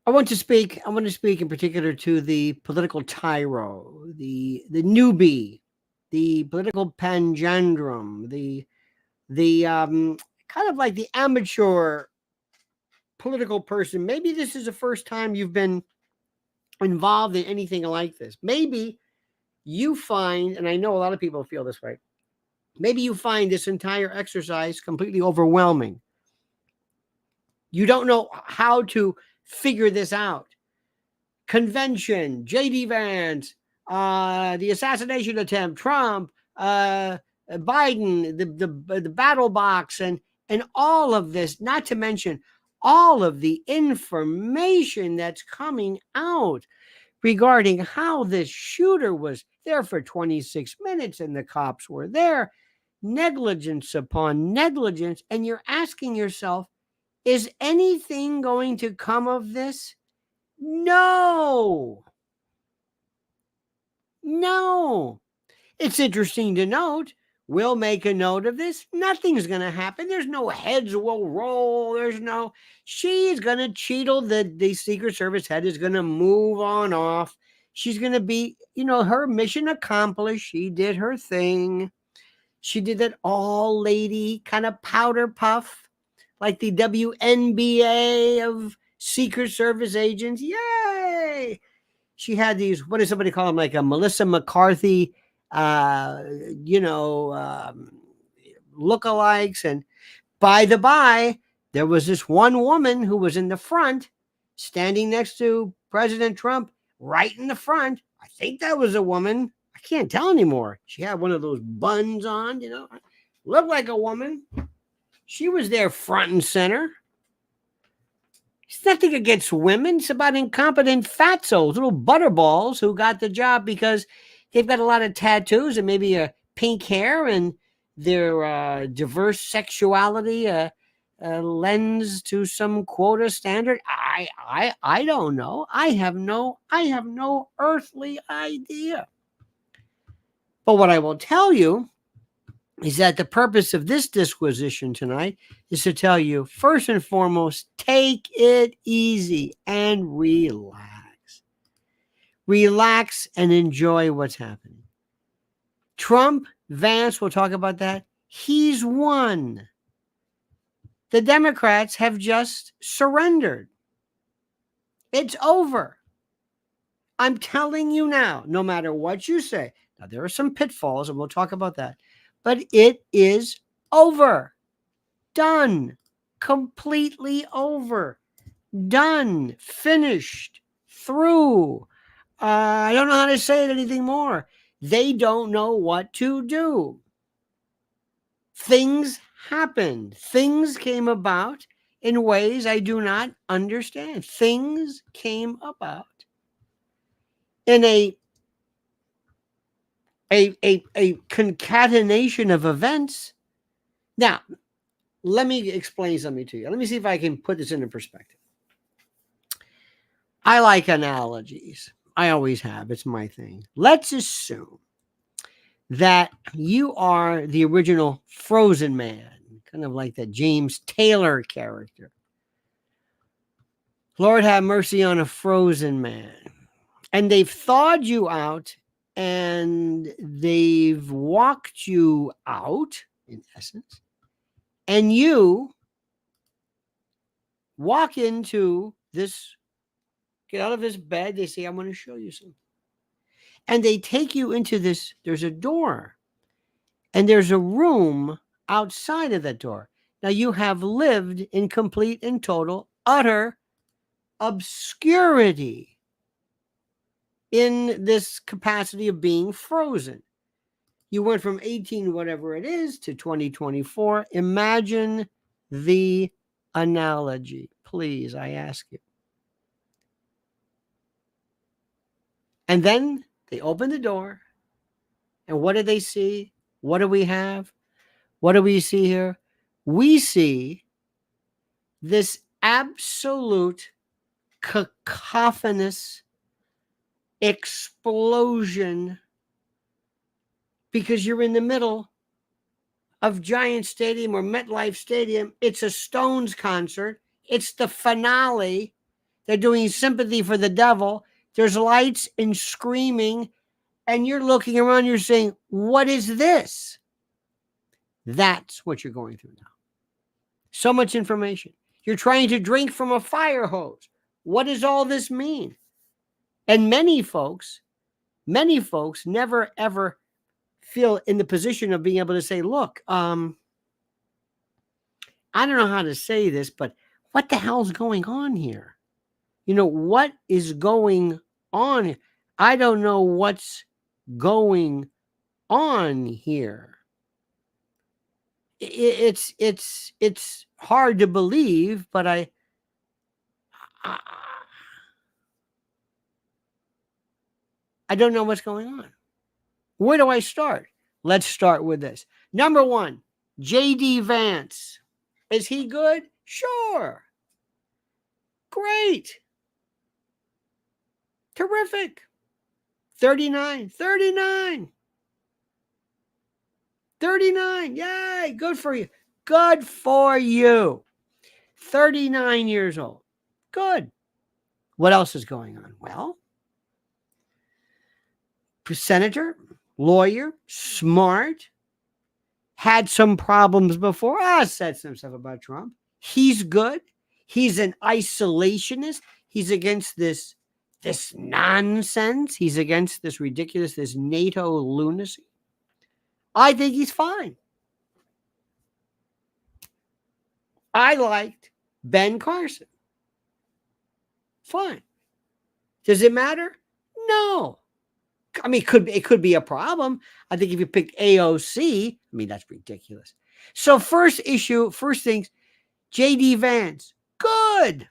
I want to speak. I want to speak in particular to the political tyro, the newbie, the political pangendrum, the kind of like the amateur political person. Maybe this is the first time you've been involved in anything like this. Maybe you find, and I know a lot of people feel this way. Maybe you find this entire exercise completely overwhelming. You don't know how to figure this out. Convention, JD Vance, the assassination attempt, Trump, Biden, the battle box, and all of this. Not to mention all of the information that's coming out regarding how this shooter was there for 26 minutes and the cops were there. Negligence upon negligence, and you're asking yourself, is anything going to come of this? No. No. It's interesting to note. We'll make a note of this. Nothing's going to happen. There's no heads will roll. There's no. She's going to cheatle. The Secret Service head is going to move on off. She's going to be, her mission accomplished. She did her thing. She did that all lady kind of powder puff, like the WNBA of Secret Service agents. Yay! She had these, what does somebody call them, like a Melissa McCarthy, lookalikes. And by the by, there was this one woman who was in the front, standing next to President Trump, right in the front. I think that was a woman. I can't tell anymore. She had one of those buns on, looked like a woman. She was there front and center. It's nothing against women. It's about incompetent fatzos, little butterballs who got the job because they've got a lot of tattoos and maybe a pink hair, and their diverse sexuality lends to some quota standard. I don't know. I have no earthly idea. But what I will tell you is that the purpose of this disquisition tonight is to tell you, first and foremost, take it easy and relax. Relax and enjoy what's happening. Trump, Vance, we'll talk about that. He's won. The Democrats have just surrendered. It's over. I'm telling you now, no matter what you say. Now, there are some pitfalls, and we'll talk about that. But it is over. Done. Completely over. Done. Finished. Through. I don't know how to say it anything more. They don't know what to do. Things happened. Things came about in ways I do not understand. Things came about in a concatenation of events. Now, let me explain something to you. Let me see if I can put this into perspective. I like analogies. I always have. It's my thing. Let's assume that you are the original Frozen Man, kind of like that James Taylor character. Lord have mercy on a frozen man. And they've thawed you out and they've walked you out, in essence, and you walk into this, get out of this bed, they say, I'm going to show you something. And they take you into this, there's a door, and there's a room outside of that door. Now you have lived in complete and total, utter obscurity in this capacity of being frozen. You went from 18 whatever it is to 2024. Imagine the analogy, please, I ask you. And then they open the door, and what do they see? What do we have? What do we see here? We see this absolute cacophonous explosion, because you're in the middle of Giant Stadium or MetLife Stadium. It's a Stones concert. It's the finale. They're doing sympathy for the devil. There's lights and screaming, and you're looking around, you're saying, what is this? That's what you're going through now. So much information. You're trying to drink from a fire hose. What does all this mean? And many folks never ever feel in the position of being able to say, look, I don't know how to say this, but what the hell's going on here? What is going on? I don't know what's going on here. It's hard to believe, but I don't know what's going on. Where do I start? Let's start with this. Number one, JD Vance. Is he good? Sure. Great. Terrific. 39. Yay. Good for you. Good for you. 39 years old. Good. What else is going on? Well, senator, lawyer, smart, had some problems before. Said some stuff about Trump. He's good. He's an isolationist. He's against this nonsense. He's against this ridiculous, this NATO lunacy. I think he's fine. I liked Ben Carson. Fine. Does it matter? No. I mean, it could be a problem. I think if you picked AOC, that's ridiculous. So first things, JD Vance, good.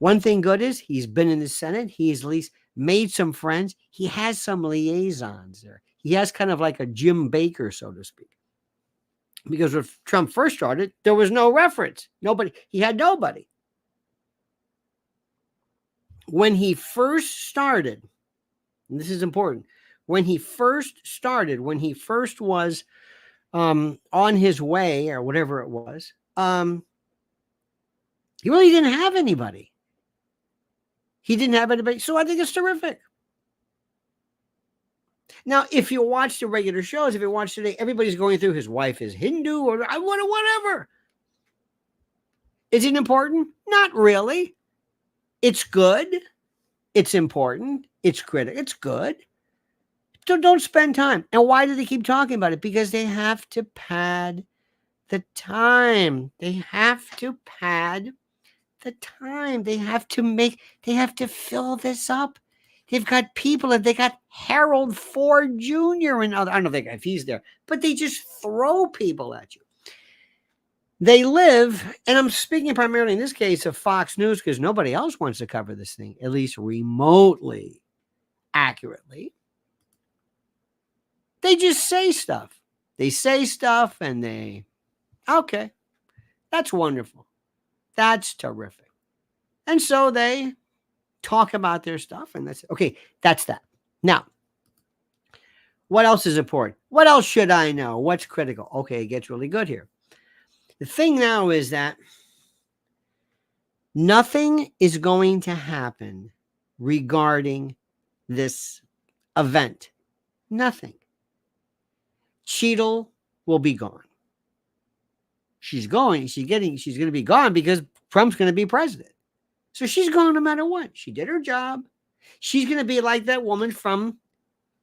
One thing good is he's been in the Senate. He's at least made some friends. He has some liaisons there. He has kind of like a Jim Baker, so to speak. Because when Trump first started, there was no reference. He had nobody. When he first started, and this is important, when he first was on his way or whatever it was, he really didn't have anybody. So I think it's terrific. Now, if you watch the regular shows, if you watch today, everybody's going through his wife is Hindu or whatever. Is it important? Not really. It's good. It's important. It's critical. It's good. So don't spend time. And why do they keep talking about it? Because they have to pad the time. They have to pad the time. They have to fill this up. They've got people, and they got Harold Ford Jr. and other, I don't know if he's there, but they just throw people at you. They live, and I'm speaking primarily in this case of Fox News because nobody else wants to cover this thing, at least remotely accurately. They just say stuff. And okay, that's wonderful. That's terrific. And so they talk about their stuff, and that's okay. That's that. Now, what else is important? What else should I know? What's critical? Okay, it gets really good here. The thing now is that nothing is going to happen regarding this event. Nothing. Cheadle will be gone. She's going to be gone because Trump's going to be president. So she's gone no matter what. She did her job. She's going to be like that woman from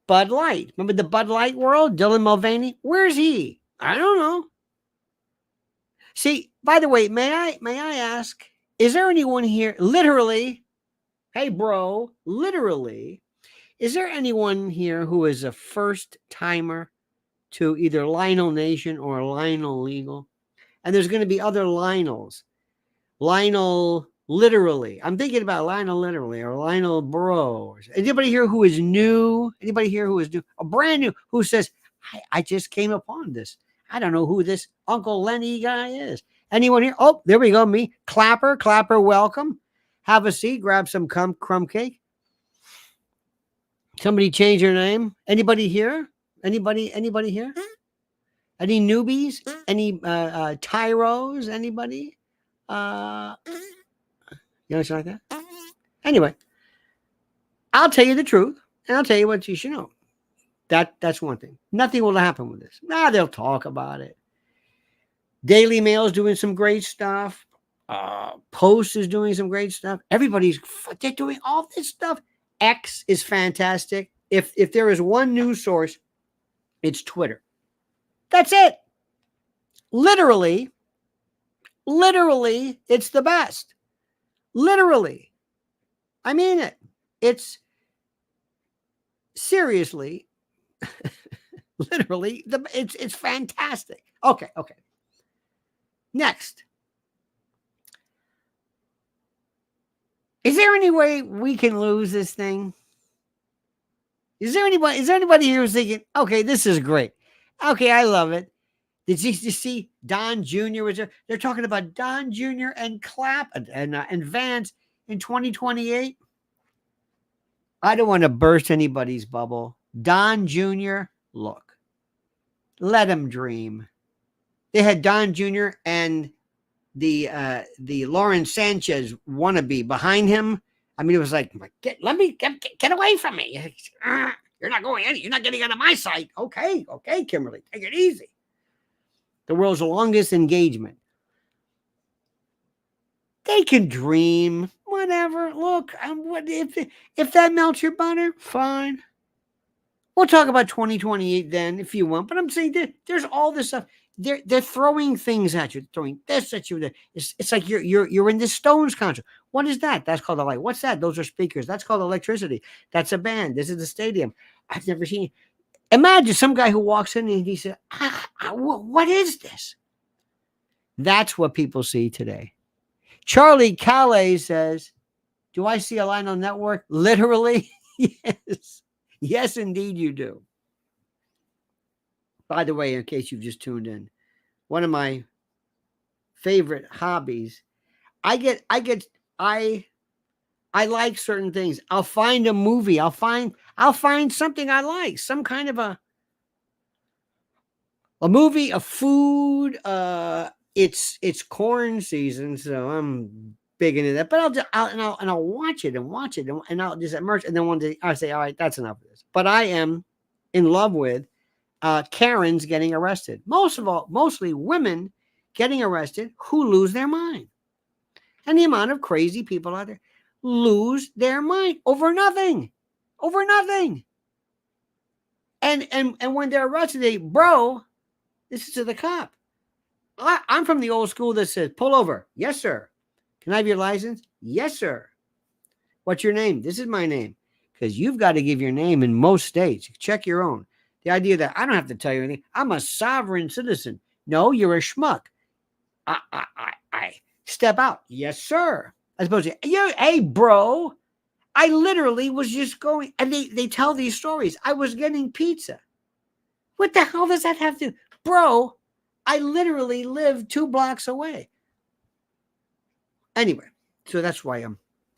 Bud Light. Remember the Bud Light world? Dylan Mulvaney? Where's he? I don't know. See, by the way, may I ask, is there anyone here, literally, hey bro, literally, is there anyone here who is a first timer to either Lionel Nation or Lionel Legal? And there's going to be other Lionels. Lionel literally. I'm thinking about Lionel literally or Lionel bro. Anybody here who is new? Anybody here who is new? A brand new who says, I just came upon this. I don't know who this Uncle Lenny guy is. Anyone here? Oh, there we go. Me. Clapper, welcome. Have a seat. Grab some crumb cake. Somebody change your name. Anybody here? Anybody here? Any newbies? Any tyros? Anybody? You know something like that? Anyway, I'll tell you the truth, and I'll tell you what you should know. That's one thing. Nothing will happen with this. They'll talk about it. Daily Mail's doing some great stuff. Post is doing some great stuff. They're doing all this stuff. X is fantastic. If there is one news source, it's Twitter. That's it. Literally, it's the best. Literally. I mean it. It's seriously, literally, it's fantastic. Okay. Next. Is there any way we can lose this thing? Is there anybody here who's thinking, okay, this is great. Okay, I love it. Did you see Don Jr. was there? They're talking about Don Jr. and Clapp and Vance in 2028. I don't want to burst anybody's bubble. Don Jr., look, let him dream. They had Don Jr. and the Lauren Sanchez wannabe behind him. I mean, it was like, get away from me. You're not going you're not getting out of my sight. Okay, Kimberly, take it easy. The world's longest engagement. They can dream, whatever. Look, what if that melts your butter? Fine. We'll talk about 2028 then, if you want. But I'm saying there's all this stuff. They're throwing things at you, throwing this at you. It's like you're in the Stones concert. What is that? That's called a light. What's that? Those are speakers. That's called electricity. That's a band. This is the stadium. I've never seen. Imagine some guy who walks in and he said, "What is this?" That's what people see today. Charlie Calais says, "Do I see a line on network?" Literally, yes, indeed, you do. By the way, in case you've just tuned in, one of my favorite hobbies, I like certain things. I'll find a movie. I'll find something I like, some kind of a movie, a food. It's corn season, so I'm big into that. But I'll watch it and I'll just immerse. And then one day I say, all right, that's enough of this. But I am in love with Karens getting arrested. Mostly women getting arrested who lose their mind. And the amount of crazy people out there lose their mind over nothing. And when they're arrested, this is to the cop. I'm from the old school that says, pull over. Yes, sir. Can I have your license? Yes, sir. What's your name? This is my name. Because you've got to give your name in most states. Check your own. The idea that I don't have to tell you anything. I'm a sovereign citizen. No, you're a schmuck. I step out. Yes, sir. I suppose, hey, bro. I literally was just going, and they tell these stories. I was getting pizza. What the hell does that have to do? Bro, I literally live 2 blocks away. Anyway, so that's why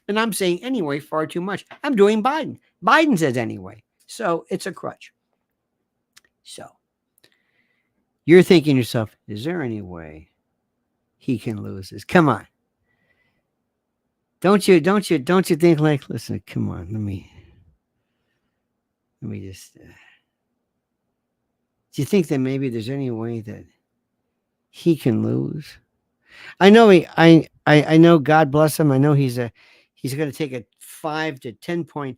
I'm saying anyway far too much. I'm doing Biden. Biden says anyway. So it's a crutch. So you're thinking to yourself, is there any way he can lose this? Come on. Don't you think like, listen, come on, let me just, do you think that maybe there's any way that he can lose? I know I know, God bless him. I know he's going to take a 5 to 10 point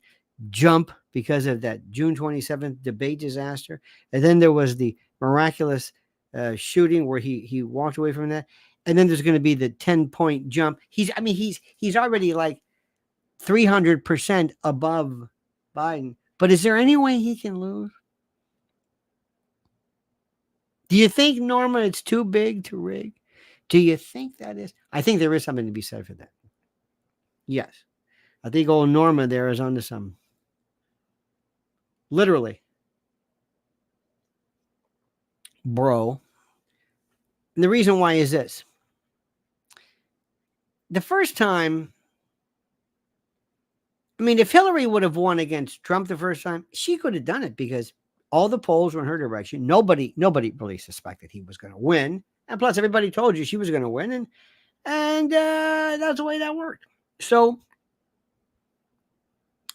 jump because of that June 27th debate disaster. And then there was the miraculous shooting where he walked away from that. And then there's going to be the 10-point jump. He's already like 300% above Biden. But is there any way he can lose? Do you think, Norma, it's too big to rig? Do you think that is? I think there is something to be said for that. Yes. I think old Norma there is onto something. Literally. Bro. And the reason why is this. The first time, I mean, if Hillary would have won against Trump the first time, she could have done it because all the polls were in her direction. Nobody really suspected he was going to win. And plus, everybody told you she was going to win. And that's the way that worked. So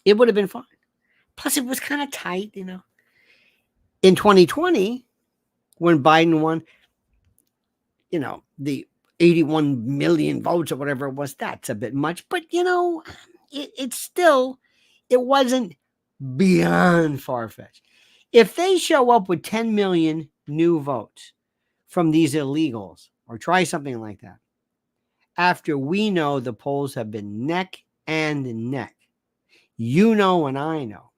It would have been fine. Plus, it was kind of tight, you know. In 2020, when Biden won, you know, the 81 million votes or whatever it was, that's a bit much. But, you know, it's still, it wasn't beyond far-fetched. If they show up with 10 million new votes from these illegals or try something like that, after we know the polls have been neck and neck, you know and I know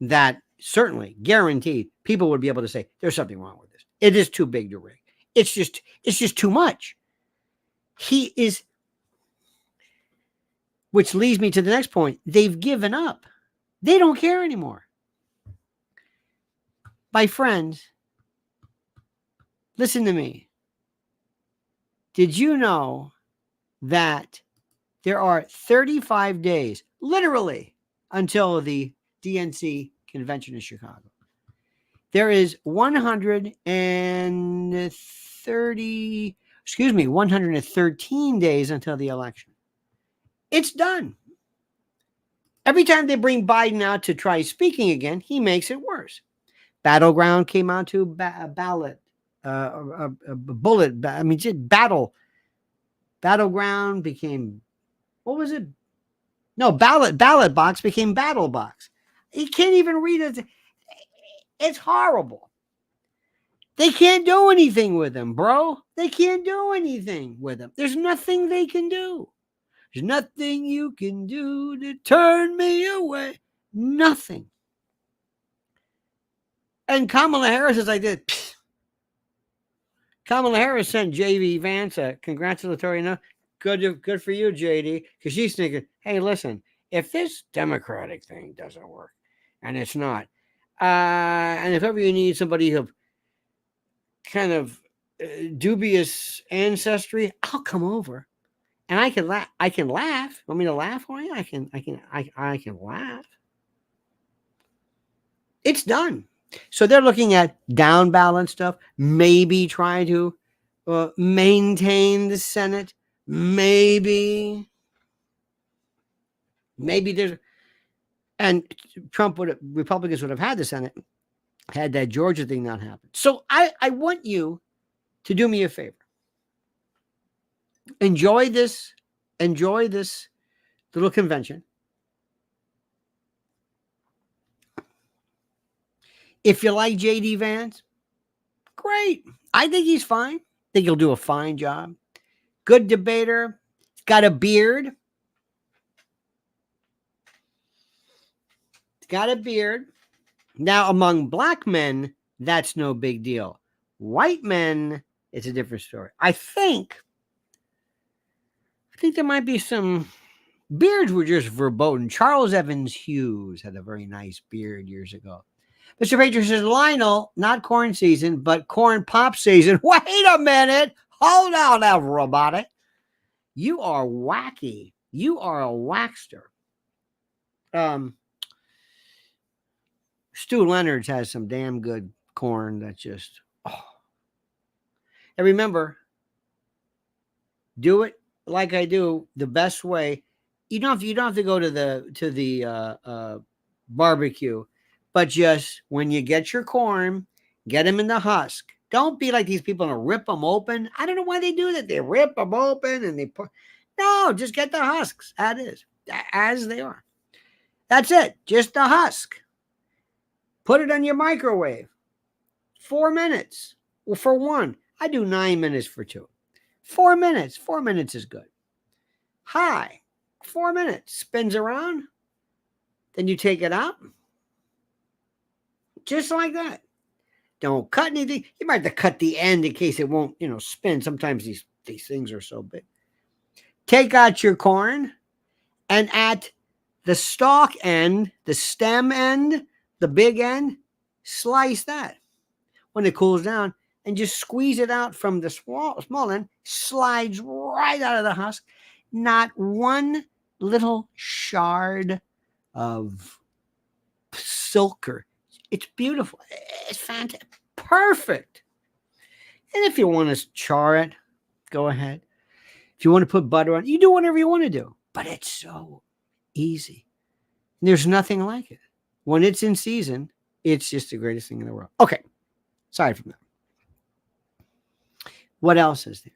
that certainly guaranteed people would be able to say there's something wrong with this. It is too big to rig. It's just too much. He is, which leads me to the next point. They've given up. They don't care anymore. My friends, listen to me. Did you know that there are 35 days, literally, until the DNC convention in Chicago? There is 113 days until the election. It's done. Every time they bring Biden out to try speaking again, he makes it worse. Battleground came out to ballot, bullet. I mean, just battle. Battleground became, what was it? No, ballot box became battle box. He can't even read it. It's horrible. They can't do anything with him, bro. They can't do anything with him. There's nothing they can do. There's nothing you can do to turn me away. Nothing. And Kamala Harris is like this. Pfft. Kamala Harris sent JD Vance a congratulatory note. Good for you, JD. Because she's thinking, hey, listen, if this Democratic thing doesn't work, and it's not, and if ever you need somebody of kind of dubious ancestry, I'll come over. And I can laugh. Want me to laugh for you? I can laugh. It's done. So they're looking at down ballot stuff, maybe trying to maintain the Senate. Maybe there's, and Republicans would have had the Senate had that Georgia thing not happened. So I want you to do me a favor. Enjoy this little convention. If you like JD Vance, great. I think he's fine. I think he'll do a fine job. Good debater. He's got a beard. Now, among black men, that's no big deal. White men, it's a different story. I think there might be some beards were just verboten. Charles Evans Hughes had a very nice beard years ago. Mr. Patriot says, Lionel, not corn season, but corn pop season. Wait a minute. Hold on, everybody. You are wacky. You are a waxter. Stu Leonard's has some damn good corn that's just, oh. And remember, do it like I do, the best way. You don't have to go to the barbecue, but just when you get your corn, get them in the husk. Don't be like these people and rip them open. I don't know why they do that. They rip them open and they put. No, just get the husks as they are. That's it. Just the husk. Put it on your microwave. 4 minutes. Well, for one, I do 9 minutes for two. 4 minutes. 4 minutes is good. High. 4 minutes. Spins around. Then you take it out. Just like that. Don't cut anything. You might have to cut the end in case it won't, spin. Sometimes these things are so big. Take out your corn, and at the stalk end, the stem end, the big end, slice that. When it cools down, and just squeeze it out from the small end, slides right out of the husk. Not one little shard of silk or. It's beautiful. It's fantastic. Perfect. And if you want to char it, go ahead. If you want to put butter on it, you do whatever you want to do. But it's so easy. There's nothing like it. When it's in season, it's just the greatest thing in the world. Okay. Sorry from that. What else is there?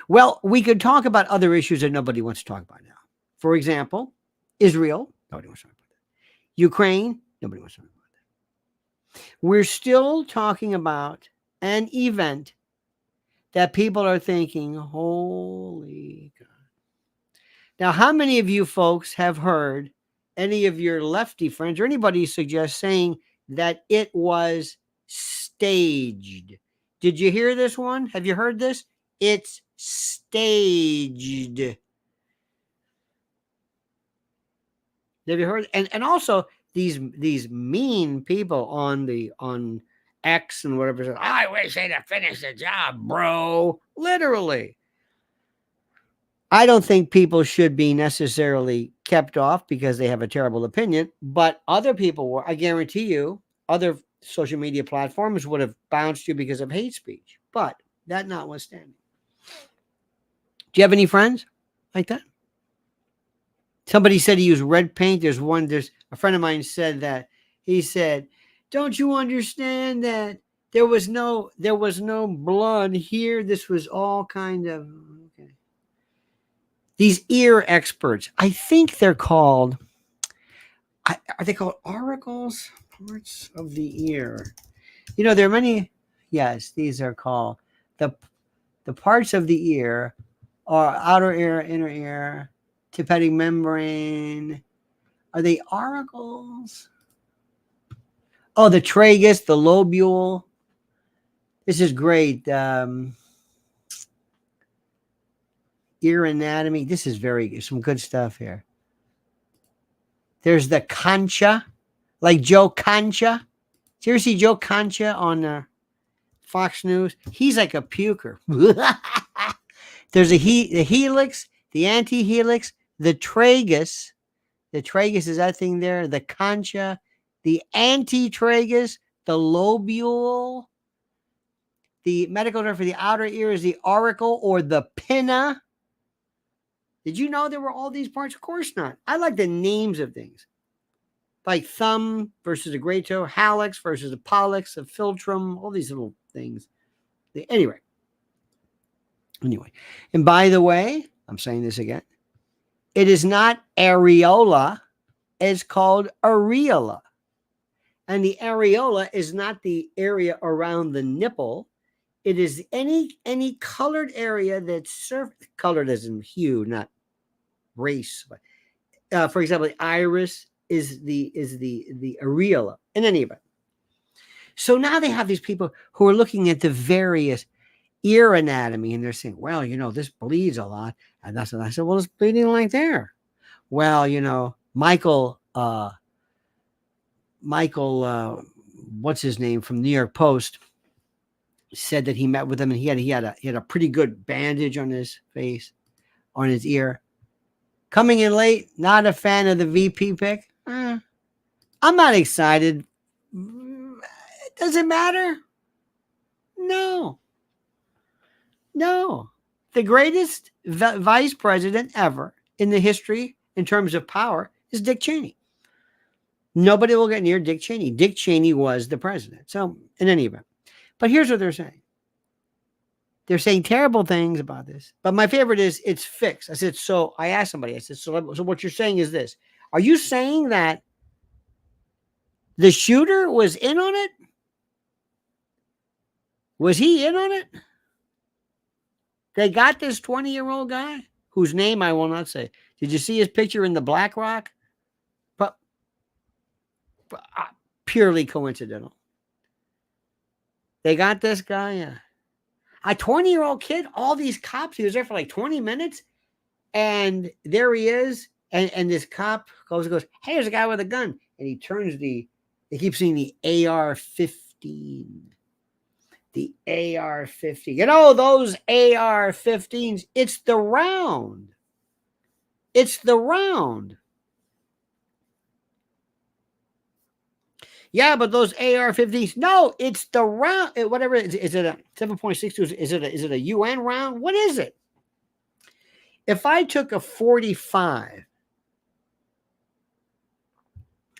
Well, we could talk about other issues that nobody wants to talk about now. For example, Israel. Nobody wants to talk about that. Ukraine. Nobody wants to talk about that. We're still talking about an event that people are thinking, holy God. Now, how many of you folks have heard any of your lefty friends or anybody suggest saying that it was staged? Did you hear this one? Have you heard this? It's staged. Have you heard? And also these mean people on X and whatever said, I wish they'd have finished the job, bro. Literally. I don't think people should be necessarily kept off because they have a terrible opinion, but other people were, I guarantee you, other social media platforms would have bounced you because of hate speech. But that notwithstanding. Do you have any friends like that? Somebody said he used red paint. There's a friend of mine said that. He said, don't you understand that there was no blood here? This was all kind of okay. These ear experts, I think they're called, are they called oracles? Parts of the ear. You know, there are many, yes, these are called the parts of the ear are outer ear, inner ear, tympanic membrane. Are they oracles? Oh, the tragus, the lobule. This is great. Ear anatomy. This is some good stuff here. There's the concha, like Joe Concha. Did you ever see Joe Concha on Fox News? He's like a puker. There's the helix, the antihelix, the tragus. The tragus is that thing there. The concha, the antitragus, the lobule. The medical term for the outer ear is the auricle or the pinna. Did you know there were all these parts? Of course not. I like the names of things. Like thumb versus a great toe, hallux versus a pollux, a philtrum, all these little things. Anyway. And by the way, I'm saying this again. It is not areola. It's called areola. And the areola is not the area around the nipple. It is any colored area that's colored as in hue, not race. But, for example, the iris is the areola in any event. So now they have these people who are looking at the various ear anatomy and they're saying, well, this bleeds a lot. And that's what I said, well, it's bleeding like there. Well, Michael, what's his name from New York Post said that he met with him and he had a pretty good bandage on his face, on his ear. Coming in late, not a fan of the VP pick. I'm not excited. Does it matter? No. The greatest vice president ever in the history in terms of power is Dick Cheney. Nobody will get near Dick Cheney. Dick Cheney was the president. So in any event, but here's what they're saying. They're saying terrible things about this. But my favorite is it's fixed. I said, so I asked somebody, I said, so what you're saying is this. Are you saying that the shooter was in on it? Was he in on it? They got this 20-year-old guy whose name I will not say. Did you see his picture in the Black Rock? But purely coincidental. They got this guy. A 20-year-old kid, all these cops, he was there for like 20 minutes. And there he is. And this cop goes, hey, there's a guy with a gun. And he turns they keep seeing the AR-15. The AR-15. Those AR-15s, it's the round. Yeah, but those AR-15s, no, it's the round. Whatever it is. Is it a 7.62? Is it a UN round? What is it? If I took a 45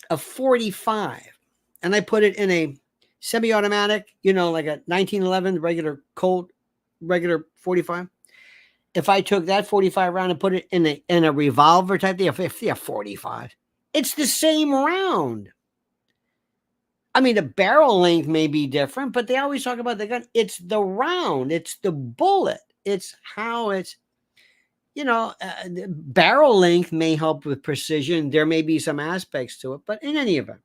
a 45 and I put it in a semi-automatic, like a 1911 regular Colt, regular 45. If I took that 45 round and put it in a revolver type thing, a 45, it's the same round. I mean, the barrel length may be different, but they always talk about the gun. It's the round, it's the bullet, it's how it's, the barrel length may help with precision. There may be some aspects to it, but in any event.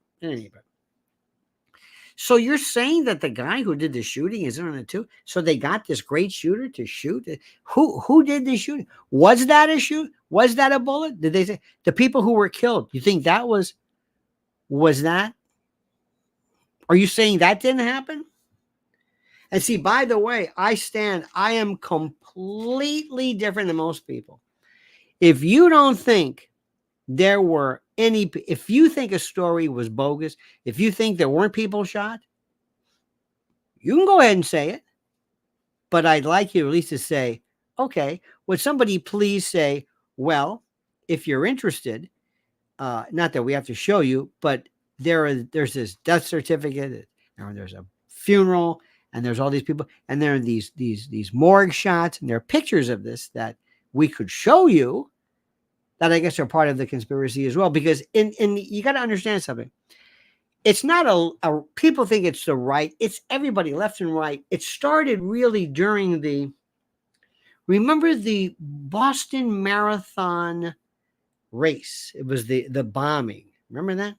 So you're saying that the guy who did the shooting is in on it too? So they got this great shooter to shoot? Who did the shooting? Was that a shoot? Was that a bullet? Did they say the people who were killed? You think that was that? Are you saying that didn't happen? And see, by the way, I am completely different than most people. If you don't think there were if you think a story was bogus, if you think there weren't people shot, you can go ahead and say it. But I'd like you at least to say, okay, would somebody please say, well, if you're interested, not that we have to show you, but there's this death certificate, and there's a funeral, and there's all these people, and there are these morgue shots, and there are pictures of this that we could show you, that I guess are part of the conspiracy as well. Because you got to understand something. It's not people think it's the right. It's everybody, left and right. It started really during remember the Boston Marathon race? It was the bombing. Remember that?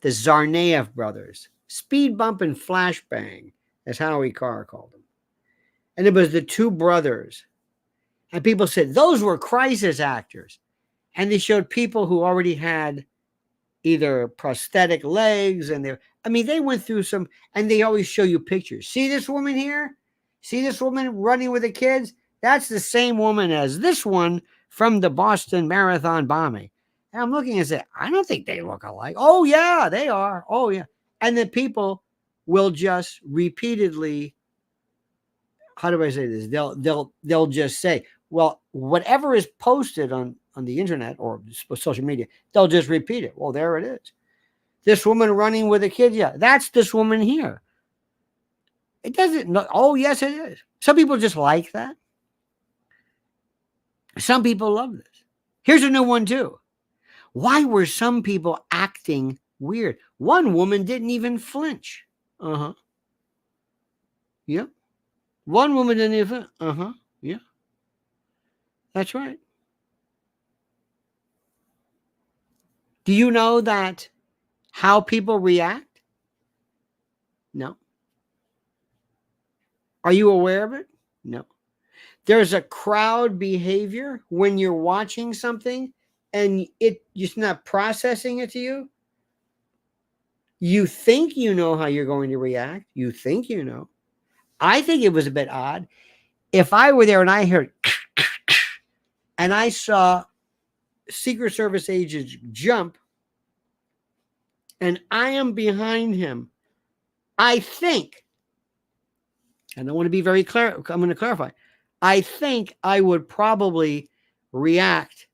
The Tsarnaev brothers. Speed bump and flashbang, as Howie Carr called them. And it was the two brothers. And people said those were crisis actors. And they showed people who already had either prosthetic legs, and they went through some, and they always show you pictures. See this woman here? See this woman running with the kids? That's the same woman as this one from the Boston Marathon bombing. And I'm looking and say, I don't think they look alike. Oh yeah, they are. Oh yeah. And then people will just repeatedly, how do I say this? They'll just say, well, whatever is posted on the internet or social media, they'll just repeat it. Well, there it is. This woman running with a kid. Yeah, that's this woman here. It doesn't. Oh, yes, it is. Some people just like that. Some people love this. Here's a new one too. Why were some people acting weird? One woman didn't even flinch. Yeah. One woman didn't even. Yeah. That's right. Do you know that how people react? No. Are you aware of it? No. There's a crowd behavior when you're watching something and it just not processing it to you. You think you know how you're going to react. You think you know. I think it was a bit odd. If I were there and I heard and I saw Secret Service agents jump and I am behind him, I think, and I want to be very clear, I'm going to clarify, I think I would probably react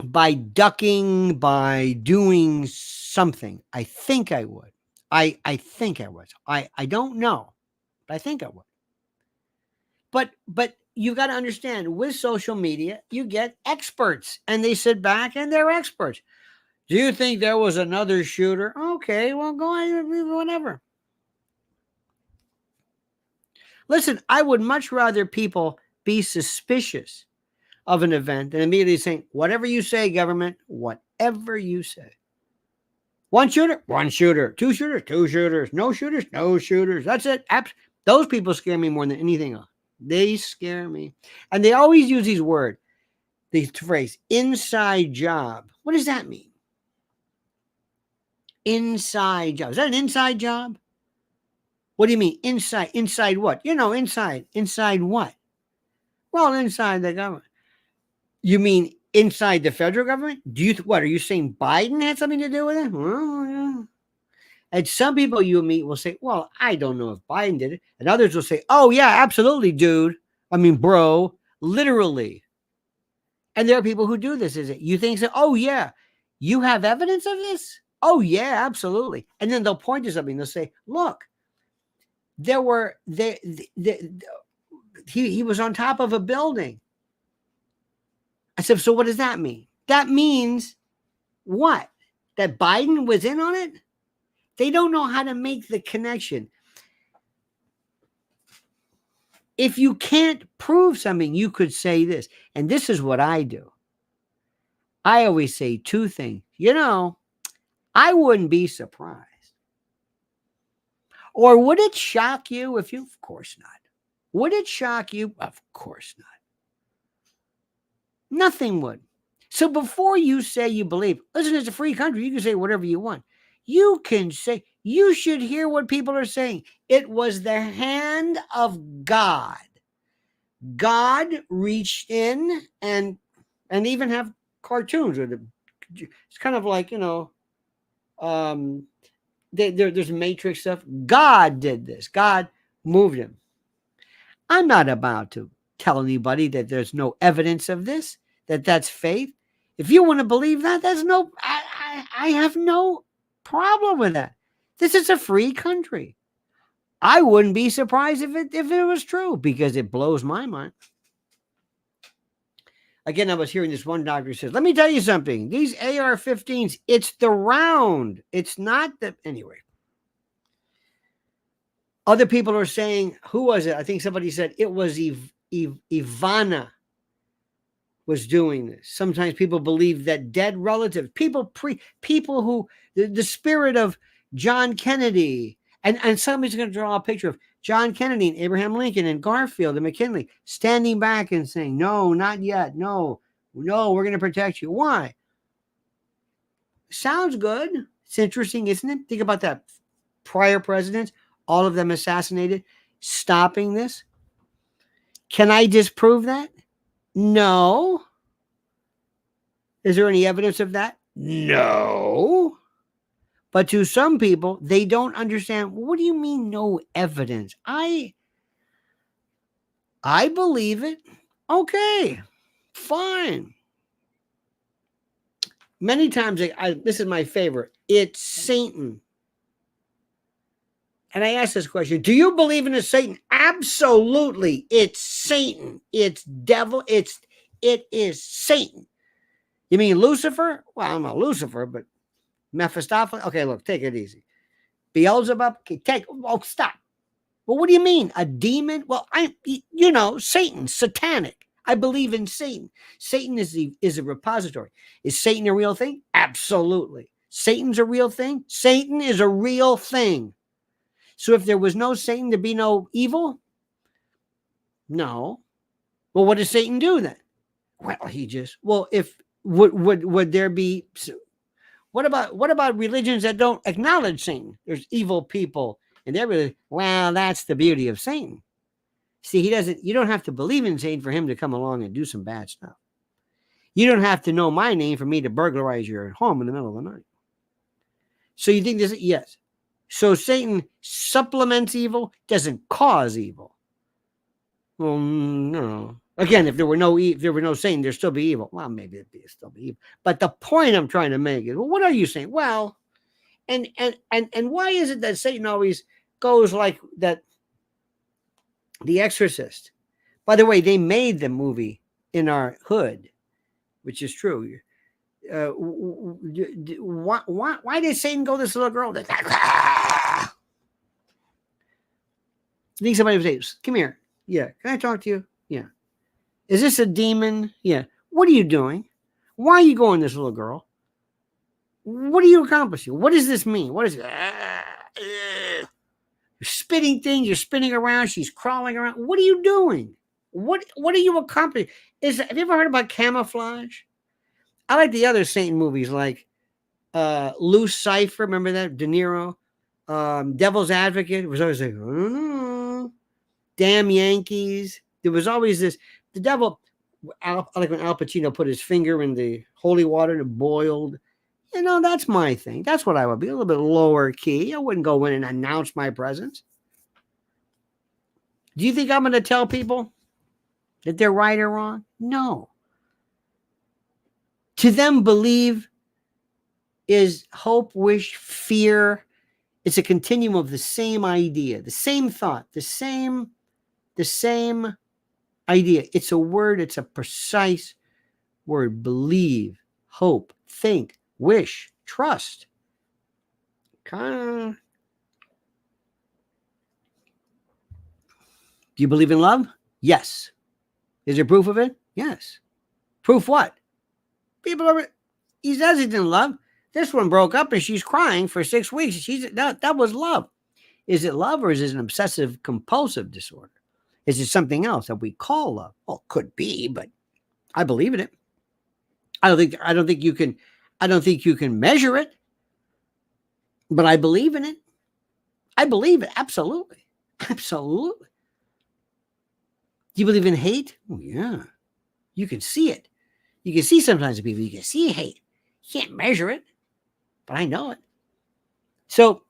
by ducking, by doing something. I think I would. I think I would. I don't know, but I think I would. But you got to understand, with social media, you get experts, and they sit back and they're experts. Do you think there was another shooter? Okay, well, go ahead, whatever. Listen, I would much rather people be suspicious of an event than immediately saying, whatever you say, government, whatever you say. One shooter, one shooter. Two shooters, two shooters. No shooters, no shooters. That's it. Those people scare me more than anything else. They scare me. And they always use these words, the phrase, inside job. What does that mean? Inside job. Is that an inside job? What do you mean? Inside? Inside what? Inside. Inside what? Well, inside the government. You mean inside the federal government? What are you saying? Biden had something to do with it? Oh, yeah. And some people you meet will say, well, I don't know if Biden did it. And others will say, oh, yeah, absolutely, dude. I mean, bro, literally. And there are people who do this. Is it? You think so? Oh, yeah. You have evidence of this? Oh, yeah, absolutely. And then they'll point to something. They'll say, look, he was on top of a building. I said, so what does that mean? That means what? That Biden was in on it? They don't know how to make the connection. If you can't prove something, you could say this. And this is what I do. I always say two things. I wouldn't be surprised. Or would it shock you if you? Of course not. Would it shock you? Of course not. Nothing would. So before you say you believe, listen, it's a free country. You can say whatever you want. You can say, you should hear what people are saying. It was the hand of God. God reached in and even have cartoons with it. It's kind of like, there's Matrix stuff. God did this. God moved him. I'm not about to tell anybody that there's no evidence of this, that's faith. If you want to believe that, I have no problem with that. This is a free country. I wouldn't be surprised if it was true, because it blows my mind. Again, I was hearing this one doctor says, let me tell you something. These AR-15s, it's the round. It's not the... Anyway. Other people are saying, who was it? I think somebody said it was Ivana was doing this. Sometimes people believe that dead relatives, people who, the spirit of John Kennedy, and somebody's going to draw a picture of John Kennedy and Abraham Lincoln and Garfield and McKinley standing back and saying, no, not yet. No, we're going to protect you. Why? Sounds good. It's interesting, isn't it? Think about that. Prior presidents, all of them assassinated, stopping this. Can I disprove that? No. Is there any evidence of that? No. But to some people, they don't understand. What do you mean no evidence? I believe it. Okay, fine. Many times, this is my favorite. It's Satan. And I ask this question, do you believe in a Satan? Absolutely. It's Satan. It's devil. It is Satan. You mean Lucifer? Well, I'm not Lucifer, but Mephistopheles? Okay, look, take it easy. Beelzebub? Okay, stop. Well, what do you mean? A demon? Well, Satan, satanic. I believe in Satan. Satan is a repository. Is Satan a real thing? Absolutely. Satan's a real thing? Satan is a real thing. So if there was no Satan, there'd be no evil? No. Well, what does Satan do then? Well, would there be, what about religions that don't acknowledge Satan? There's evil people and they're really, well, that's the beauty of Satan. See, you don't have to believe in Satan for him to come along and do some bad stuff. You don't have to know my name for me to burglarize your home in the middle of the night. So you think this? Yes. So Satan supplements evil, doesn't cause evil. Well, no. Again, if there were no Satan, there'd still be evil. Well, maybe it'd still be evil. But the point I'm trying to make is, well, what are you saying? Well, and why is it that Satan always goes like that? The Exorcist. By the way, they made the movie in our hood, which is true. Why did Satan go this little girl? I think somebody would say, come here. Yeah. Can I talk to you? Yeah. Is this a demon? Yeah. What are you doing? Why are you going this little girl? What are you accomplishing? What does this mean? What is it? You're spitting things. You're spinning around. She's crawling around. What are you doing? What are you accomplishing? Have you ever heard about camouflage? I like the other Satan movies like Loose Cipher. Remember that? De Niro. Devil's Advocate. It was always like, I don't know. Damn Yankees. There was always this. The devil, like when Al Pacino put his finger in the holy water and it boiled. That's my thing. That's what I would be. A little bit lower key. I wouldn't go in and announce my presence. Do you think I'm going to tell people that they're right or wrong? No. To them, believe is hope, wish, fear. It's a continuum of the same idea, the same thought, the same idea. It's a word, it's a precise word. Believe, hope, think, wish, trust. Do you believe in love? Yes. Is there proof of it? Yes. Proof what? He says he's in love. This one broke up and she's crying for 6 weeks. That was love. Is it love, or is it an obsessive compulsive disorder? Is it something else that we call love? Well, could be, but I believe in it. I don't think you can measure it, but I believe in it. I believe it. Absolutely. Absolutely. Do you believe in hate? Oh, yeah. You can see it. You can see sometimes in people, you can see hate. You can't measure it, but I know it. So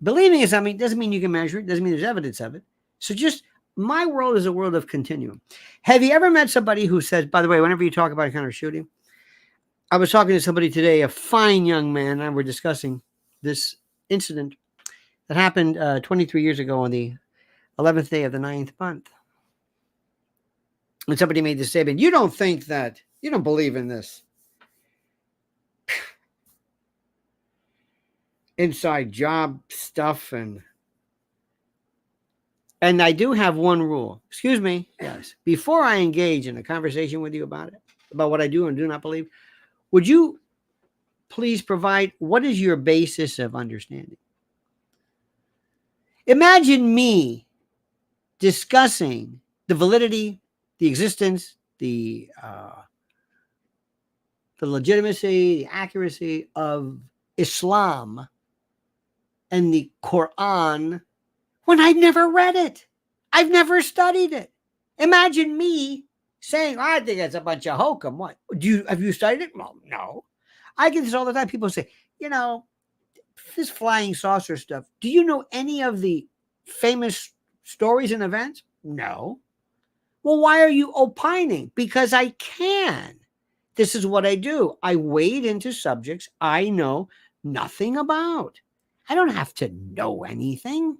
believing in something doesn't mean you can measure it, doesn't mean there's evidence of it. So just, my world is a world of continuum. Have you ever met somebody who says, by the way, whenever you talk about a kind of shooting, I was talking to somebody today, a fine young man, and we're discussing this incident that happened 23 years ago on the 11th day of the 9th month. And somebody made the statement, you don't believe in this inside job stuff. And I do have one rule. Excuse me. Yes. Before I engage in a conversation with you about it, about what I do and do not believe, would you please provide what is your basis of understanding? Imagine me discussing the validity, the existence, the legitimacy, the accuracy of Islam and the Quran when I've never read it. I've never studied it. Imagine me saying, I think it's a bunch of hokum. What? Have you studied it? Well, no. I get this all the time. People say, this flying saucer stuff. Do you know any of the famous stories and events? No. Well, why are you opining? Because I can. This is what I do. I wade into subjects I know nothing about. I don't have to know anything.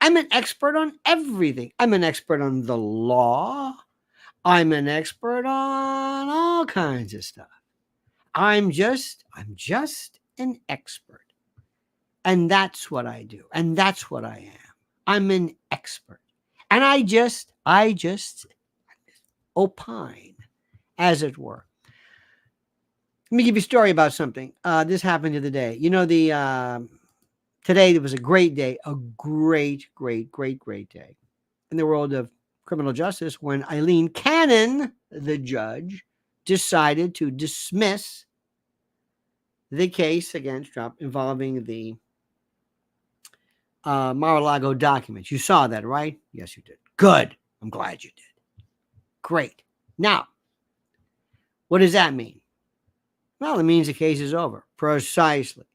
I'm an expert on everything. I'm an expert on the law. I'm an expert on all kinds of stuff. I'm just an expert. And that's what I do. And that's what I am. I'm an expert. And I just opine, as it were. Let me give you a story about something. This happened the other day. Today was a great day, a great day in the world of criminal justice when Eileen Cannon, the judge, decided to dismiss the case against Trump involving the Mar-a-Lago documents. You saw that, right? Yes, you did. Good. I'm glad you did. Great. Now, what does that mean? Well, it means the case is over. Precisely.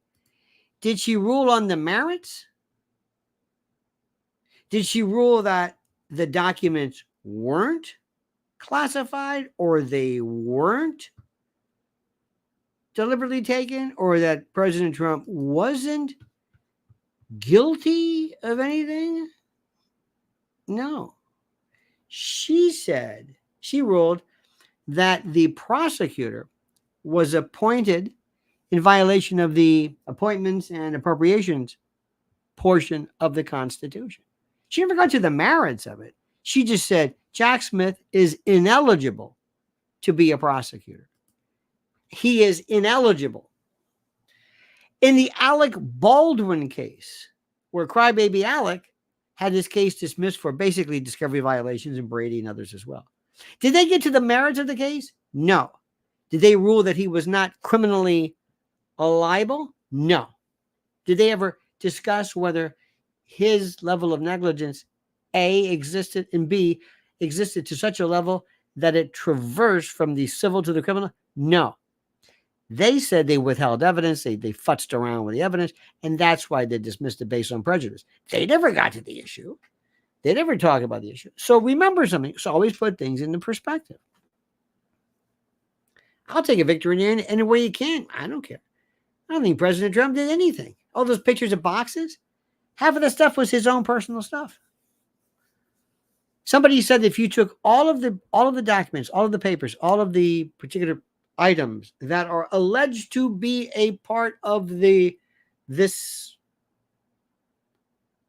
Did she rule on the merits? Did she rule that the documents weren't classified or they weren't deliberately taken or that President Trump wasn't guilty of anything? No. She ruled that the prosecutor was appointed in violation of the appointments and appropriations portion of the Constitution. She never got to the merits of it. She just said Jack Smith is ineligible to be a prosecutor. He is ineligible. In the Alec Baldwin case, where crybaby Alec had his case dismissed for basically discovery violations and Brady and others as well. Did they get to the merits of the case? No. Did they rule that he was not criminally liable? No. Did they ever discuss whether his level of negligence, A, existed, and B, existed to such a level that it traversed from the civil to the criminal? No. They said they withheld evidence. They futzed around with the evidence, and that's why they dismissed it based on prejudice. They never got to the issue. They never talked about the issue. So remember something. So always put things into perspective. I'll take a victory any way you can. I don't care. I don't think President Trump did anything. All those pictures of boxes, half of the stuff was his own personal stuff. Somebody said that if you took all of the documents, all of the papers, all of the particular items that are alleged to be a part of this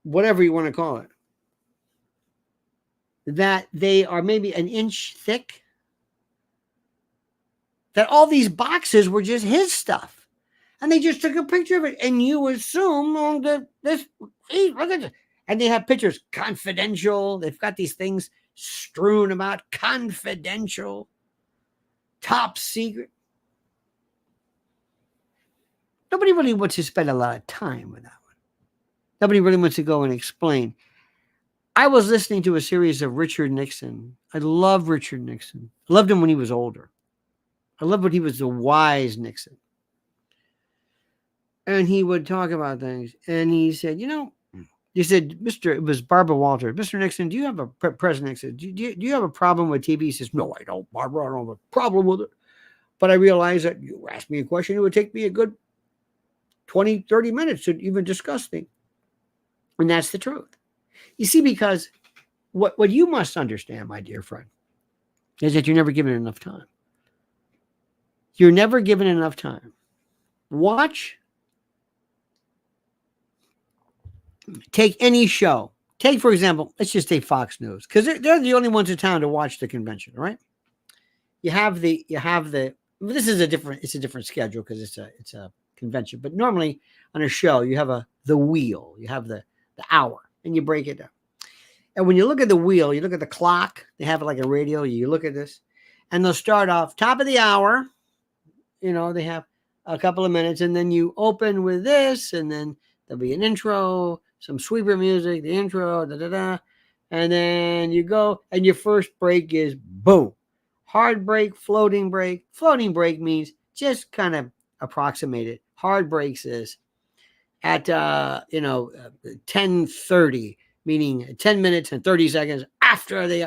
whatever you want to call it, that they are maybe an inch thick, that all these boxes were just his stuff. And they just took a picture of it, and you assume that this, hey, look at this. And they have pictures, confidential. They've got these things strewn about, confidential, top secret. Nobody really wants to spend a lot of time with that one. Nobody really wants to go and explain. I was listening to a series of Richard Nixon. I love Richard Nixon. I loved him when he was older. I loved when he was the wise Nixon. And he would talk about things. And he said, he said, it was Barbara Walters. Mr. Nixon, do you have President Nixon, do you have a problem with TV? He says, no, I don't, Barbara. I don't have a problem with it. But I realize that you asked me a question. It would take me a good 20, 30 minutes to even discuss things. And that's the truth. You see, because what you must understand, my dear friend, is that you're never given enough time. You're never given enough time. Take any show. Take, for example, let's just take Fox News, because they're the only ones in town to watch the convention, right? This is a different schedule because it's a convention, but normally on a show you have the wheel, you have the hour, and you break it down. And when you look at the wheel, you look at the clock, they have it like a radio, you look at this, and they'll start off top of the hour, they have a couple of minutes, and then you open with this, and then there'll be an intro, some sweeper music, the intro, and then you go, and your first break is boom. Hard break, floating break. Floating break means just kind of approximate it. Hard breaks is at 10:30, meaning 10 minutes and 30 seconds after they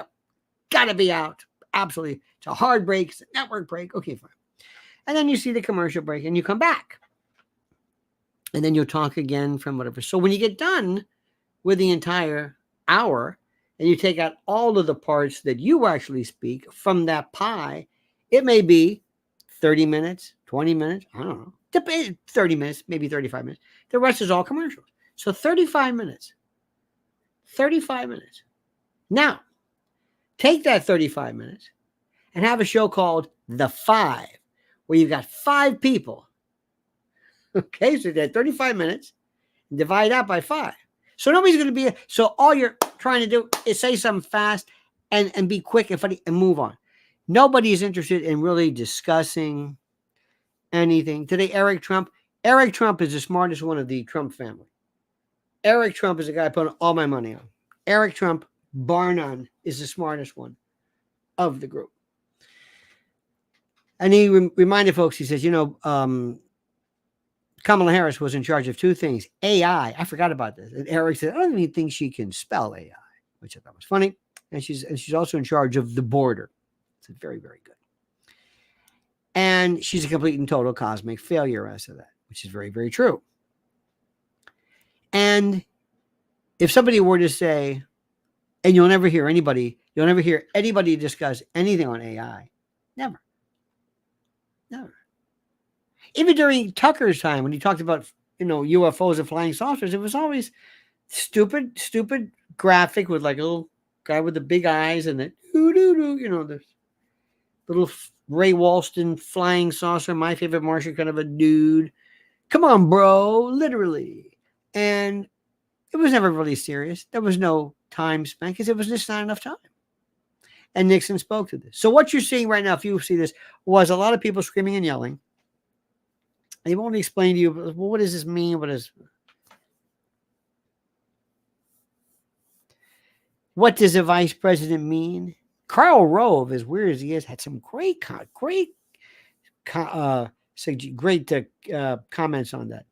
got to be out. Absolutely. It's a hard break, it's a network break. Okay, fine. And then you see the commercial break and you come back. And then you'll talk again from whatever. So when you get done with the entire hour and you take out all of the parts that you actually speak from that pie, it may be 30 minutes, 20 minutes, I don't know, 30 minutes, maybe 35 minutes. The rest is all commercials. So 35 minutes. 35 minutes. Now, take that 35 minutes and have a show called The Five, where you've got 5 people. Okay, so that 35 minutes, divide that by 5. So nobody's going to so all you're trying to do is say something fast and be quick and funny and move on. Nobody is interested in really discussing anything. Today, Eric Trump is the smartest one of the Trump family. Eric Trump is the guy I put all my money on. Eric Trump, bar none, is the smartest one of the group. And he reminded folks, he says, Kamala Harris was in charge of 2 things. AI. I forgot about this. And Eric said, I don't even think she can spell AI, which I thought was funny. And she's also in charge of the border. It's very, very good. And she's a complete and total cosmic failure as to that, which is very, very true. And if somebody were to say, and you'll never hear anybody discuss anything on AI. Never. Even during Tucker's time, when he talked about, UFOs and flying saucers, it was always stupid graphic with like a little guy with the big eyes and the the little Ray Walston flying saucer, my favorite Martian kind of a dude. Come on, bro, literally. And it was never really serious. There was no time spent because it was just not enough time. And Nixon spoke to this. So what you're seeing right now, if you see this, was a lot of people screaming and yelling. They won't explain to you, well, what does this mean? What does a vice president mean? Karl Rove, as weird as he is, had some great comments on that.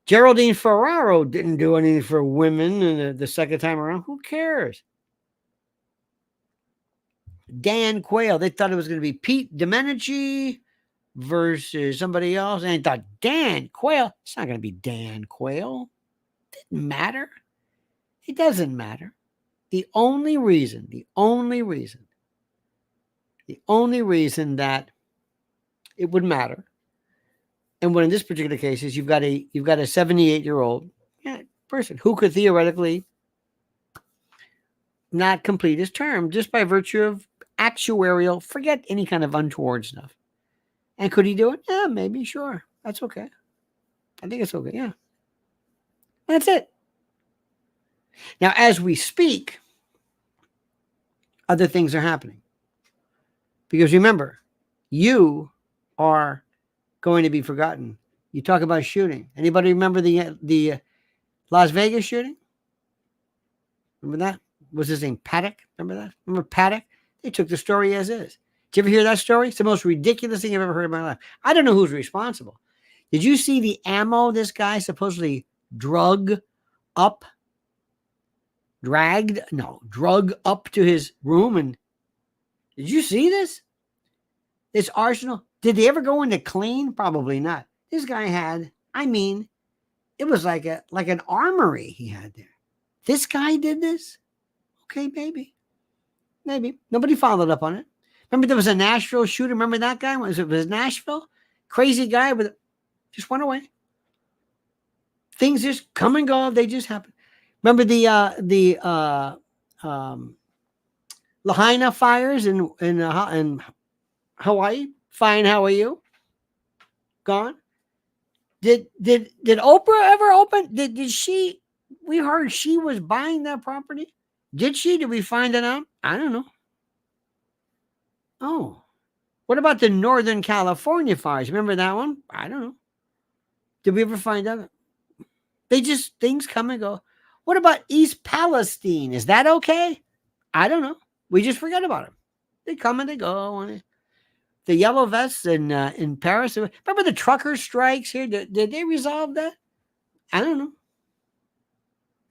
Geraldine Ferraro didn't do anything for women in the second time around. Who cares? Dan Quayle, they thought it was going to be Pete Domenici versus somebody else. And I thought, Dan Quayle. It's not going to be Dan Quayle. It didn't matter. It doesn't matter. The only reason that it would matter, and what in this particular case is you've got a 78-year-old person who could theoretically not complete his term just by virtue of actuarial, forget any kind of untoward stuff. And could he do it? Yeah, maybe, sure. That's okay. I think it's okay, yeah. That's it. Now, as we speak, other things are happening. Because remember, you are going to be forgotten. You talk about shooting. Anybody remember the Las Vegas shooting? Remember that? Was his name Paddock? Remember that? Remember Paddock? They took the story as is. Did you ever hear that story? It's the most ridiculous thing I've ever heard in my life. I don't know who's responsible. Did you see the ammo this guy supposedly drug up to his room? And did you see this? This arsenal? Did they ever go into clean? Probably not. This guy had, it was like an armory he had there. This guy did this? Okay, maybe. Nobody followed up on it. Remember there was a Nashville shooter? Remember that guy? Was it Nashville? Crazy guy just went away. Things just come and go. They just happen. Remember the Lahaina fires in Hawaii? Fine, how are you? Gone. Did Oprah ever open? Did she? We heard she was buying that property. Did she? Did we find it out? I don't know. Oh, what about the Northern California fires? Remember that one? I don't know. Did we ever find out? Things come and go. What about East Palestine? Is that okay? I don't know. We just forget about them. They come and they go. The yellow vests in Paris. Remember the trucker strikes here? Did they resolve that? I don't know.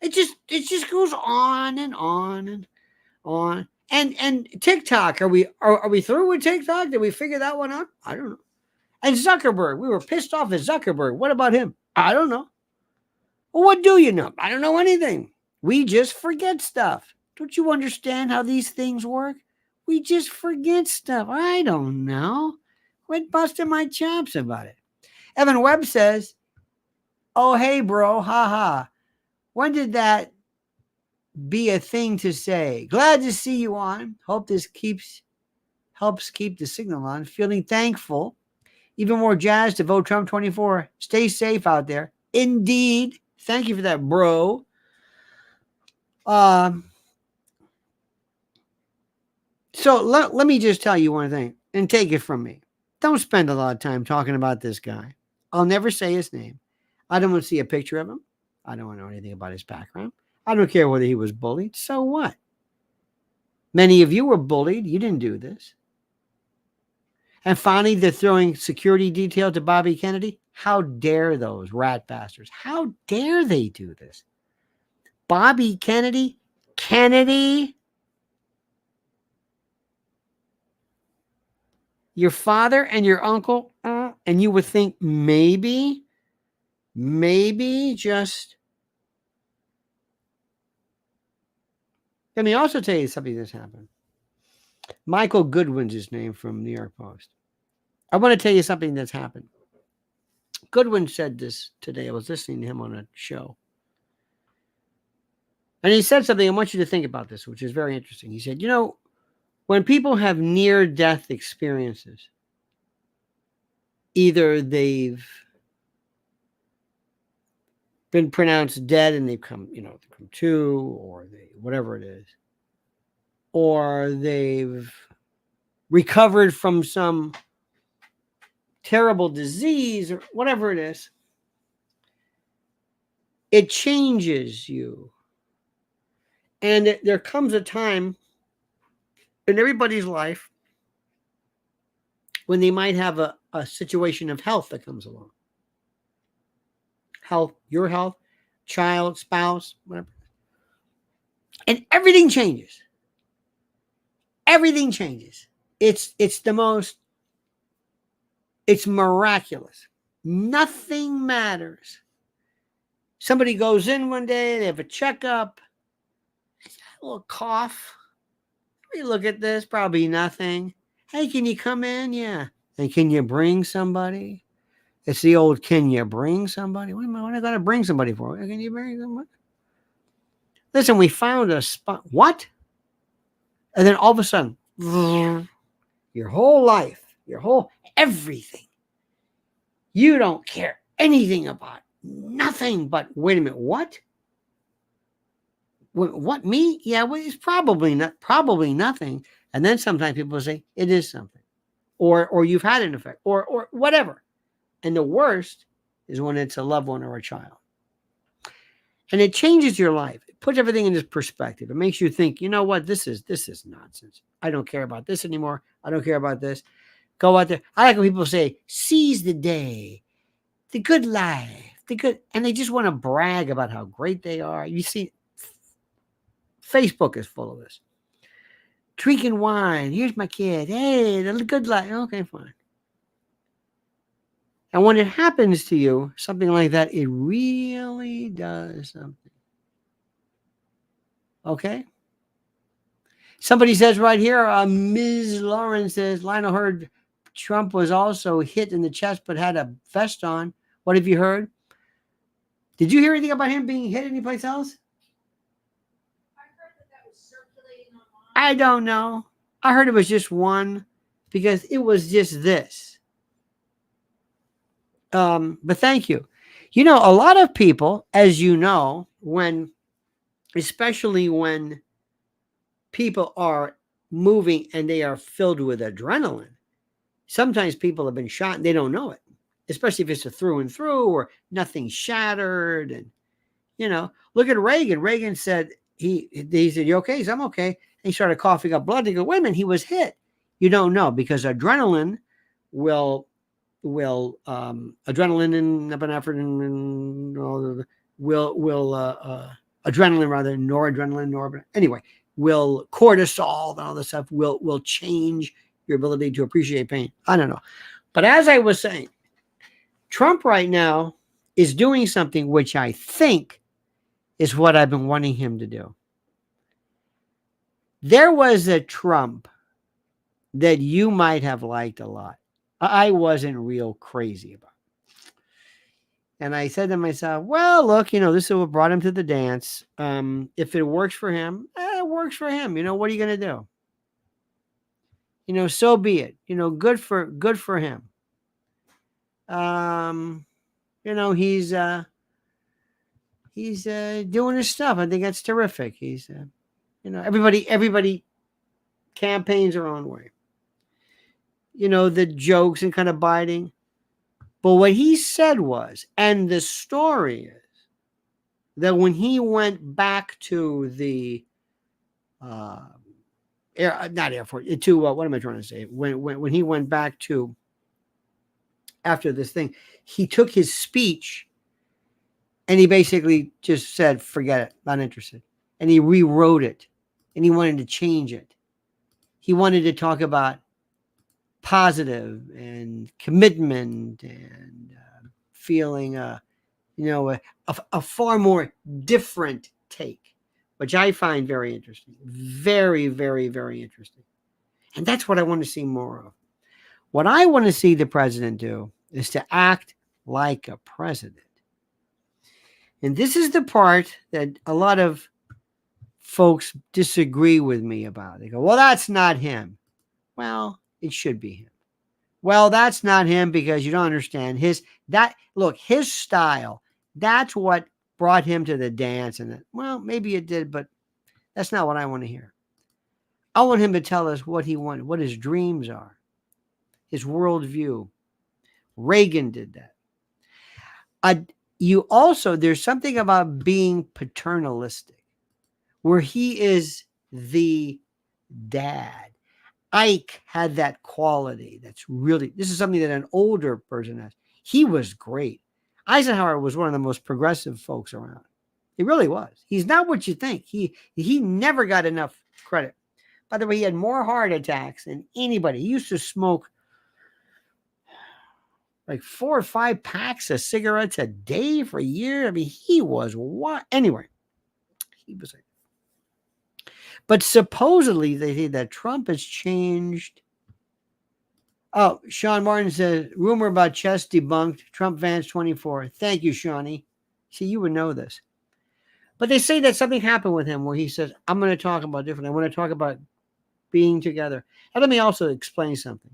It just goes on and on and on. And TikTok, are we through with TikTok? Did we figure that one out? I don't know. And Zuckerberg, we were pissed off at Zuckerberg. What about him? I don't know. Well, what do you know? I don't know anything. We just forget stuff. Don't you understand how these things work? We just forget stuff. I don't know. Quit busting my chops about it. Evan Webb says, oh, hey, bro, haha. When did that be a thing to say? Glad to see you on. Hope this helps keep the signal on. Feeling thankful. Even more jazzed to vote Trump 24. Stay safe out there. Indeed. Thank you for that, bro. So let me just tell you one thing and take it from me. Don't spend a lot of time talking about this guy. I'll never say his name. I don't want to see a picture of him. I don't want to know anything about his background. I don't care whether he was bullied. So what? Many of you were bullied. You didn't do this. And finally, they're throwing security detail to Bobby Kennedy. How dare those rat bastards? How dare they do this? Bobby Kennedy? Your father and your uncle, and you would think maybe just. Let me also tell you something that's happened. Michael Goodwin's his name from New York Post. I want to tell you something that's happened. Goodwin said this today. I was listening to him on a show. And he said something. I want you to think about this, which is very interesting. He said, when people have near-death experiences, either they've been pronounced dead and they've come to, or whatever it is, or they've recovered from some terrible disease or whatever it is, it changes you. And there comes a time in everybody's life when they might have a situation of health that comes along. Health, your health, child, spouse, whatever. And everything changes. Everything changes. It's the most It's miraculous. Nothing matters. Somebody goes in one day, they have a checkup, a little cough. We look at this, probably nothing. Hey, can you come in? Yeah. And can you bring somebody? It's the old, can you bring somebody? What am I going to bring somebody for? Can you bring somebody? Listen, we found a spot. What? And then all of a sudden, your whole life, everything, you don't care anything about. Nothing but, wait a minute, what? What, me? Yeah, well, it's probably nothing. And then sometimes people say it is something, or you've had an effect, or whatever. And the worst is when it's a loved one or a child, and it changes your life. It puts everything into perspective. It makes you think, you know what? This is nonsense. I don't care about this anymore. I don't care about this. Go out there. I like when people say, seize the day, the good life, and they just want to brag about how great they are. You see, Facebook is full of this. Drinking wine. Here's my kid. Hey, the good life. Okay, fine. And when it happens to you, something like that, it really does something. Okay? Somebody says right here, Ms. Lauren says, Lionel heard Trump was also hit in the chest but had a vest on. What have you heard? Did you hear anything about him being hit anyplace else? I don't know. I heard it was just one because it was just this. But thank you. You know, a lot of people, as you know, especially when people are moving and they are filled with adrenaline, sometimes people have been shot and they don't know it, especially if it's a through and through or nothing shattered. And, you know, look at Reagan. Reagan said, he said, you okay? He said, I'm okay. And he started coughing up blood. They go, wait a minute, he was hit. You don't know because adrenaline will adrenaline and epinephrine adrenaline rather noradrenaline anyway will cortisol and all this stuff will change your ability to appreciate pain. I don't know, but as I was saying, Trump right now is doing something which I think is what I've been wanting him to do. There was a Trump that you might have liked a lot. I wasn't real crazy about it. And I said to myself, well, look, you know, this is what brought him to the dance. If it works for him, it works for him. You know, what are you going to do? You know, so be it. You know, good for him. You know, he's doing his stuff. I think that's terrific. He's, you know, everybody campaigns their own way. You know, the jokes and kind of biting. But what he said was, and the story is, that when he went back to the not Air Force, to what am I trying to say? When he went back to, after this thing, he took his speech and he basically just said, forget it, not interested. And he rewrote it and he wanted to change it. He wanted to talk about positive and commitment and feeling, you know, a far more different take, which I find very interesting. Very, very, very interesting. And that's what I want to see more of. What I want to see the president do is to act like a president. And this is the part that a lot of folks disagree with me about. They go, well, that's not him. Well, it should be him. Well, that's not him because you don't understand his style. That's what brought him to the dance. And well, maybe it did, but that's not what I want to hear. I want him to tell us what he wanted, what his dreams are, his worldview. Reagan did that. There's something about being paternalistic, where he is the dad. Ike had that quality. This is something that an older person has. He was great. Eisenhower was one of the most progressive folks around. He really was. He's not what you think. He never got enough credit. By the way, he had more heart attacks than anybody. He used to smoke like 4 or 5 packs of cigarettes a day for a year. I mean, he was what? Anyway, he was like, but supposedly they say that Trump has changed. Oh, Sean Martin says, rumor about chess debunked. Trump-Vance 24. Thank you, Shawnee. See, you would know this. But they say that something happened with him where he says, I'm going to talk about different. I want to talk about being together. And let me also explain something.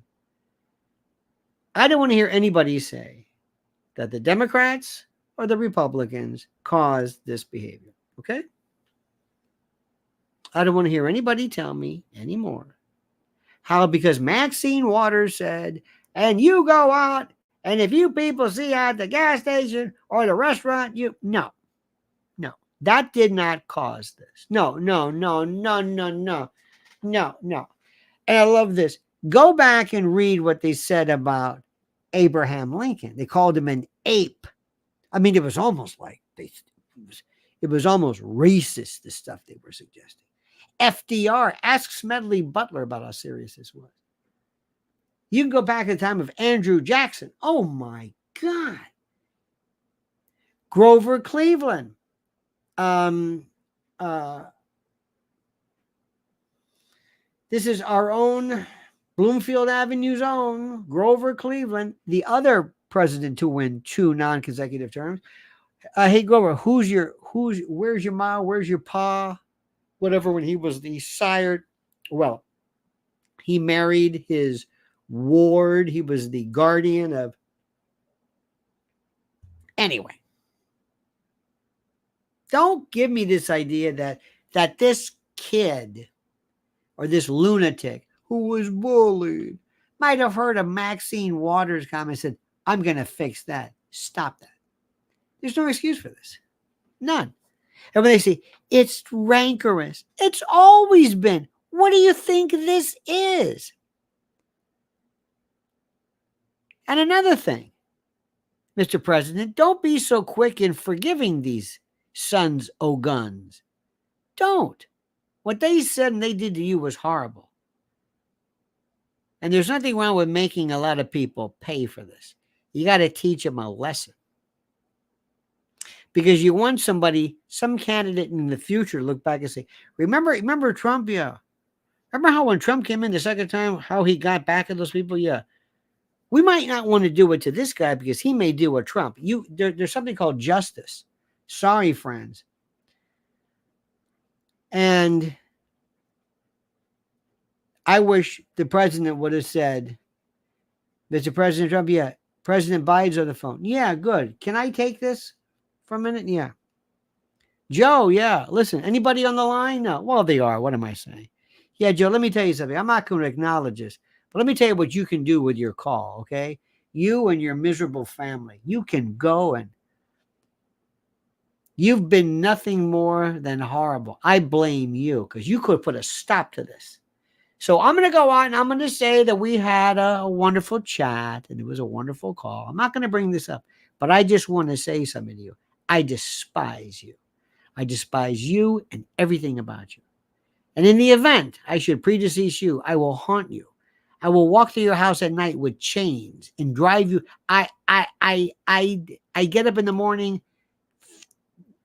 I don't want to hear anybody say that the Democrats or the Republicans caused this behavior. Okay? I don't want to hear anybody tell me anymore how because Maxine Waters said, and you go out, and if you people see at the gas station or the restaurant, no, that did not cause this. No. And I love this. Go back and read what they said about Abraham Lincoln. They called him an ape. I mean, it was almost like it was almost racist, the stuff they were suggesting. FDR, ask Smedley Butler about how serious this was. You can go back to the time of Andrew Jackson. Oh my God. Grover Cleveland. This is our own Bloomfield Avenue's own Grover Cleveland, the other president to win 2 non-consecutive terms. Hey Grover, where's your ma? Where's your pa? Whatever, when he was the sire. Well, he married his ward. He was the guardian of. Anyway, don't give me this idea that this kid or this lunatic who was bullied might have heard a Maxine Waters comment and said, I'm going to fix that. Stop that. There's no excuse for this. None. And when they say, it's rancorous, it's always been. What do you think this is? And another thing, Mr. President, don't be so quick in forgiving these sons o' guns. Don't. What they said and they did to you was horrible. And there's nothing wrong with making a lot of people pay for this. You got to teach them a lesson. Because you want some candidate in the future look back and say, remember Trump? Yeah. Remember how when Trump came in the second time, how he got back at those people? Yeah. We might not want to do it to this guy because he may do a Trump. There's something called justice. Sorry, friends. And I wish the president would have said, Mr. President Trump, yeah, President Biden's on the phone. Yeah, good. Can I take this for a minute? Yeah. Joe, yeah. Listen, anybody on the line? No. Well, they are. What am I saying? Yeah, Joe, let me tell you something. I'm not going to acknowledge this, but let me tell you what you can do with your call, okay? You and your miserable family. You can go and you've been nothing more than horrible. I blame you because you could put a stop to this. So I'm going to go out and I'm going to say that we had a wonderful chat and it was a wonderful call. I'm not going to bring this up, but I just want to say something to you. I despise you. I despise you and everything about you. And in the event I should predecease you, I will haunt you. I will walk to your house at night with chains and drive you. I get up in the morning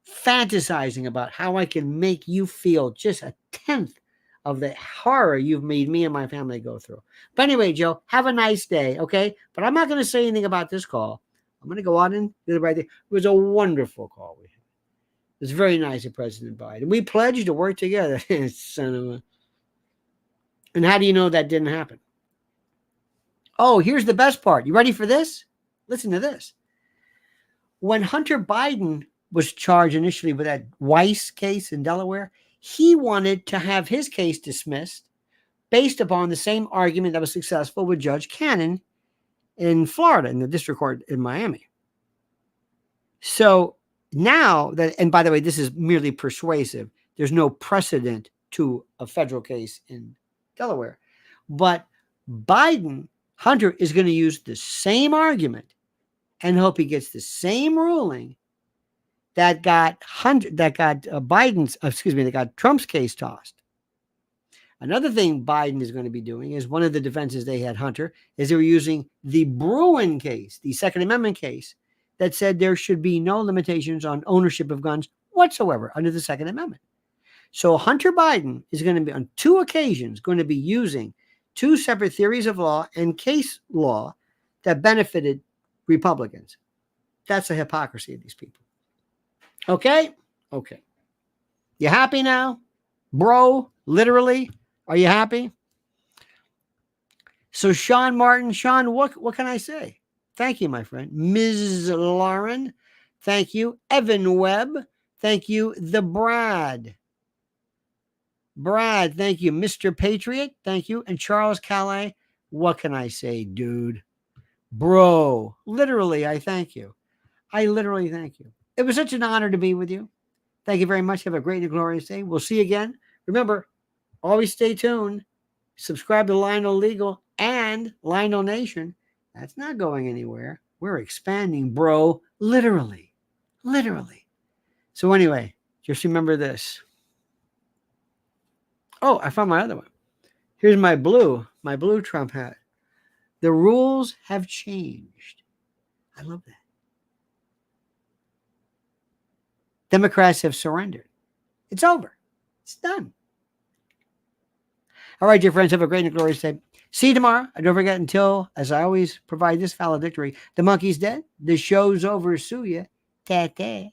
fantasizing about how I can make you feel just a tenth of the horror you've made me and my family go through. But anyway, Joe, have a nice day, okay? But I'm not going to say anything about this call. I'm going to go on and do it right there. It was a wonderful call we had. It was very nice of President Biden. We pledged to work together. Son of a... And how do you know that didn't happen? Oh, here's the best part. You ready for this? Listen to this. When Hunter Biden was charged initially with that Weiss case in Delaware, he wanted to have his case dismissed based upon the same argument that was successful with Judge Cannon in Florida, in the district court in Miami. So now that, and by the way, this is merely persuasive. There's no precedent to a federal case in Delaware. But Hunter is going to use the same argument and hope he gets the same ruling that got Trump's case tossed. Another thing Biden is going to be doing is one of the defenses they had, Hunter, is they were using the Bruen case, the Second Amendment case, that said there should be no limitations on ownership of guns whatsoever under the Second Amendment. So Hunter Biden is going to be, on 2 occasions, going to be using 2 separate theories of law and case law that benefited Republicans. That's the hypocrisy of these people. Okay? Okay. You happy now? Bro, literally? Are you happy? So Sean Martin, Sean, what can I say? Thank you, my friend. Ms. Lauren, thank you. Evan Webb, thank you. The Brad, thank you. Mr. Patriot, thank you. And Charles Calais, what can I say, dude? Bro, literally, I thank you. I literally thank you. It was such an honor to be with you. Thank you very much. Have a great and glorious day. We'll see you again. Remember, always stay tuned. Subscribe to Lionel Legal and Lionel Nation. That's not going anywhere. We're expanding, bro. Literally. Literally. So anyway, just remember this. Oh, I found my other one. Here's my blue Trump hat. The rules have changed. I love that. Democrats have surrendered. It's over. It's done. All right, dear friends, have a great and glorious day. See you tomorrow. And don't forget, until, as I always provide this valedictory, the monkey's dead, the show's over, sue ya. Ta-ta.